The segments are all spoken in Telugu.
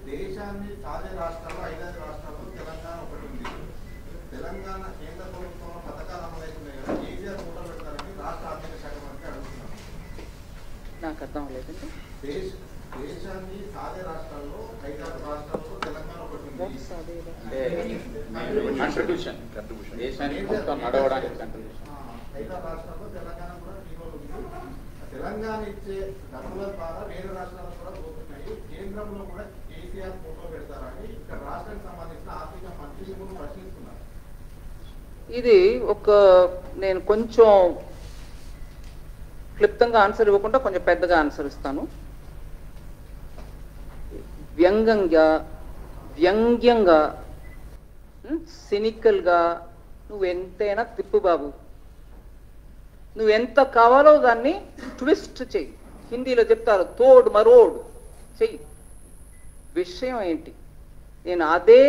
దేశాన్ని సాధే రాష్ట్రాల్లో 5 రాష్ట్రాల్లో తెలంగాణ ఒకటి ఉంది. తెలంగాణ కేంద్ర ప్రభుత్వంలో పథకాలు అమలవుతున్నాయి కదా, కేసీఆర్ ఫోటో పెడతారని రాష్ట్ర ఆర్థిక శాఖ మంత్రి అడుగుతున్నారు. నాకు అర్థం లేదండి. దేశాన్ని సాధే రాష్ట్రాల్లో 5 రాష్ట్రాల్లో తెలంగాణ ఒకటి ఉంది. కాంట్రిబ్యూషన్ దేశానికి మొత్తం నడవడానికి కాంట్రిబ్యూషన్ 5 రాష్ట్రాల్లో తెలంగాణ కూడా ఇన్వాల్వ్ ఉంది. తెలంగాణ ఇచ్చే డబ్బుల ద్వారా వేరే రాష్ట్రాలకు కూడా పోతున్నాయి. కేంద్రంలో కూడా కేసీఆర్ ఫోటో పెడతారని ఇక్కడ రాష్ట్రానికి సంబంధించిన ఆర్థిక మంత్రి ప్రశ్నిస్తున్నారు. ఇది నేను కొంచెం క్లుప్తంగా ఆన్సర్ ఇవ్వకుండా కొంచెం పెద్దగా ఆన్సర్ ఇస్తాను. వ్యంగ్యంగా సినికల్గా నువ్వెంతైనా తిప్పు బాబు, నువ్వెంత కావాలో దాన్ని ట్విస్ట్ చెయ్యి. హిందీలో చెప్తారు తోడ్ మరోడ్ చెయ్యి. విషయం ఏంటి? నేను అదే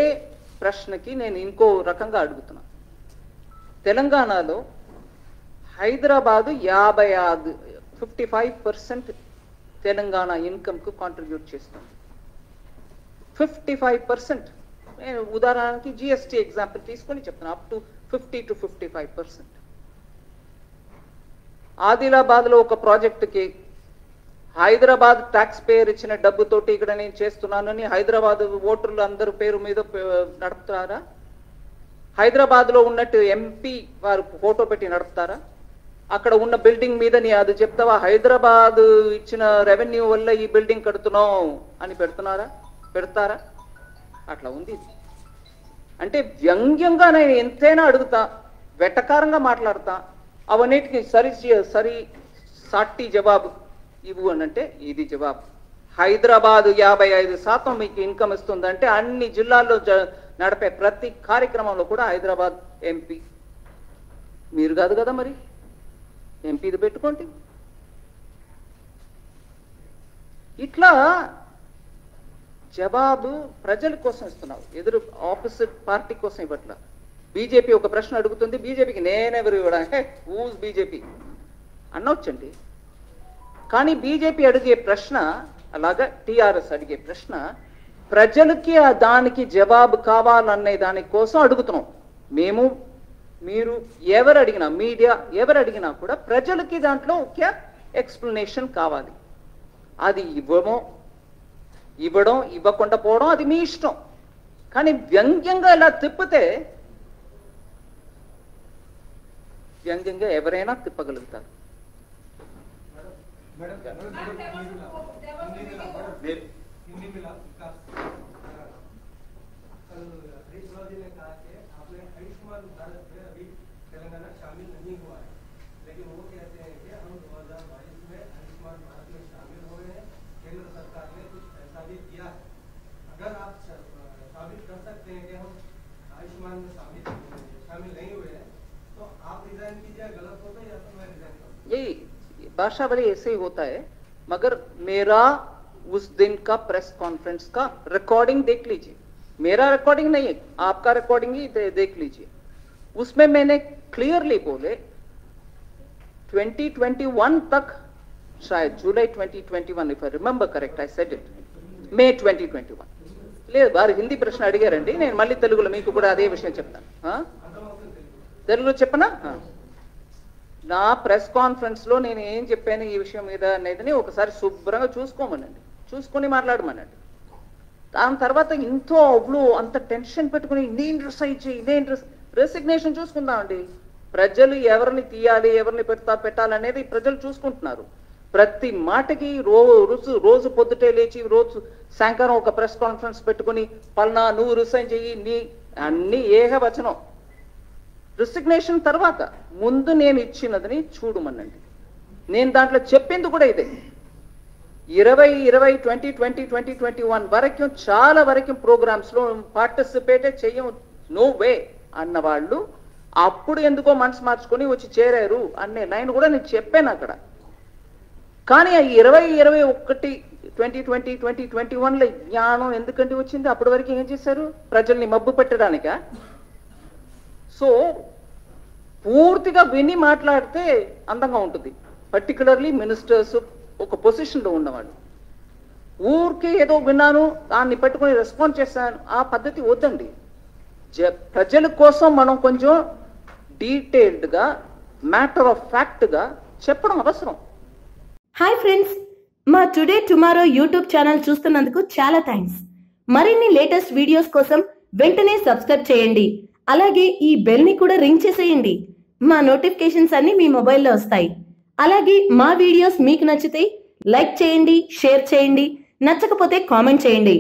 ప్రశ్నకి నేను ఇంకో రకంగా అడుగుతున్నా. తెలంగాణలో హైదరాబాదు 55% తెలంగాణ ఇన్కమ్కు కాంట్రిబ్యూట్ చేస్తుంది. 55%. నేను ఉదాహరణకి జిఎస్టీ ఎగ్జాంపుల్ తీసుకొని చెప్తున్నా, అప్ టు 50 to 55%. ఆదిలాబాద్లో ఒక ప్రాజెక్టుకి హైదరాబాద్ ట్యాక్స్ పేయర్ ఇచ్చిన డబ్బుతోటి ఇక్కడ నేను చేస్తున్నానని హైదరాబాద్ ఓటర్లు అందరి పేరు మీద నడుపుతారా? హైదరాబాద్లో ఉన్నట్టు ఎంపీ వారు ఫోటో పెట్టి నడుపుతారా? అక్కడ ఉన్న బిల్డింగ్ మీద నీ అది చెప్తావా హైదరాబాద్ ఇచ్చిన రెవెన్యూ వల్ల ఈ బిల్డింగ్ కడుతున్నాం అని పెడతారా? అట్లా ఉంది. అంటే వ్యంగ్యంగా నేను ఎంతైనా అడుగుతా, వెటకారంగా మాట్లాడతా, అవన్నిటికి సరి సాటి జవాబు ఇవ్వు అని అంటే ఇది జవాబు. హైదరాబాద్ 55% మీకు ఇన్కమ్ ఇస్తుందంటే అన్ని జిల్లాల్లో నడిపే ప్రతి కార్యక్రమంలో కూడా హైదరాబాద్ ఎంపీ మీరు కాదు కదా, మరి ఎంపీది పెట్టుకోండి. ఇట్లా జవాబు ప్రజల కోసం ఇస్తున్నావు, ఎదురు ఆపోజిట్ పార్టీ కోసం ఇవ్వట్లా. బీజేపీ ఒక ప్రశ్న అడుగుతుంది, బీజేపీకి నేనెవరు ఇవ్వడానికి ఊజ్ బీజేపీ అనొచ్చండి. కానీ బీజేపీ అడిగే ప్రశ్న అలాగా టీఆర్ఎస్ అడిగే ప్రశ్న ప్రజలకి దానికి జవాబు కావాలనే దానికోసం అడుగుతున్నాం. మీరు ఎవరు అడిగినా, మీడియా ఎవరు అడిగినా కూడా ప్రజలకి దాంట్లో ఒక ఎక్స్ప్లెనేషన్ కావాలి. అది ఇవ్వడం ఇవ్వకుండా పోవడం అది మీ ఇష్టం. కానీ వ్యంగ్యంగా ఇలా తిప్పితే వ్యంగ్యంగా ఎవరైనా తిప్పగలుగుతారు. यही भाषा वाली ऐसे ही होता है, मगर मेरा उस दिन का प्रेस कॉन्फ्रेंस का रिकॉर्डिंग देख लीजिए. मेरा रिकॉर्डिंग नहीं है, आपका रिकॉर्डिंग ही देख लीजिए. उसमें मैंने क्लियरली बोले 2021 तक, शायद जुलाई 2021 if I remember correct, I said it May 2021. లేదు వారు హిందీ ప్రశ్న అడిగారండి, నేను మళ్ళీ తెలుగులో మీకు కూడా అదే విషయం చెప్తాను. తెలుగులో చెప్పనా? నా ప్రెస్ కాన్ఫరెన్స్ లో నేను ఏం చెప్పాను ఈ విషయం మీద అనేది ఒకసారి శుభ్రంగా చూసుకోమనండి, చూసుకొని మాట్లాడమనండి. దాని తర్వాత ఇంతో అవ్వలు అంత టెన్షన్ పెట్టుకుని నేను రెసిగ్నేషన్ చూసుకుందామండి. ప్రజలు ఎవరిని తీయాలి ఎవరిని పెట్టాలనేది ప్రజలు చూసుకుంటున్నారు. ప్రతి మాటకి రోజు పొద్దుటే లేచి రోజు సాయంకాలం ఒక ప్రెస్ కాన్ఫరెన్స్ పెట్టుకుని పల్నా నువ్వు రిసైన్ చెయ్యి, నీ అన్ని ఏకవచనం. రిసిగ్నేషన్ తర్వాత ముందు నేను ఇచ్చినదని చూడమనండి. నేను దాంట్లో చెప్పింది కూడా ఇదే. 2021 వరకు చాలా వరకు ప్రోగ్రామ్స్ లో పార్టిసిపేట్ చెయ్యం, నో వే అన్నవాళ్ళు అప్పుడు ఎందుకో మనసు మార్చుకొని వచ్చి చేరారు అనే లైన్ కూడా నేను చెప్పాను అక్కడ. కానీ 2021 జ్ఞానం ఎందుకంటే వచ్చింది? అప్పటి వరకు ఏం చేశారు? ప్రజల్ని మబ్బు పెట్టడానిక. సో పూర్తిగా విని మాట్లాడితే అందంగా ఉంటుంది. పర్టికులర్లీ మినిస్టర్స్, ఒక పొజిషన్లో ఉన్నవాళ్ళు. ఊరికే ఏదో విన్నాను దాన్ని పెట్టుకుని రెస్పాండ్ చేశాను, ఆ పద్ధతి వద్దండి. ప్రజల కోసం మనం కొంచెం డీటెయిల్డ్గా, మ్యాటర్ ఆఫ్ ఫ్యాక్ట్గా చెప్పడం అవసరం. హాయ్ ఫ్రెండ్స్, మా టుడే టుమారో యూట్యూబ్ ఛానల్ చూస్తున్నందుకు చాలా థ్యాంక్స్. మరిన్ని లేటెస్ట్ వీడియోస్ కోసం వెంటనే సబ్స్క్రైబ్ చేయండి. అలాగే ఈ బెల్ ని కూడా రింగ్ చేసేయండి. మా నోటిఫికేషన్స్ అన్ని మీ మొబైల్లో వస్తాయి. అలాగే మా వీడియోస్ మీకు నచ్చితే లైక్ చేయండి, షేర్ చేయండి, నచ్చకపోతే కామెంట్ చేయండి.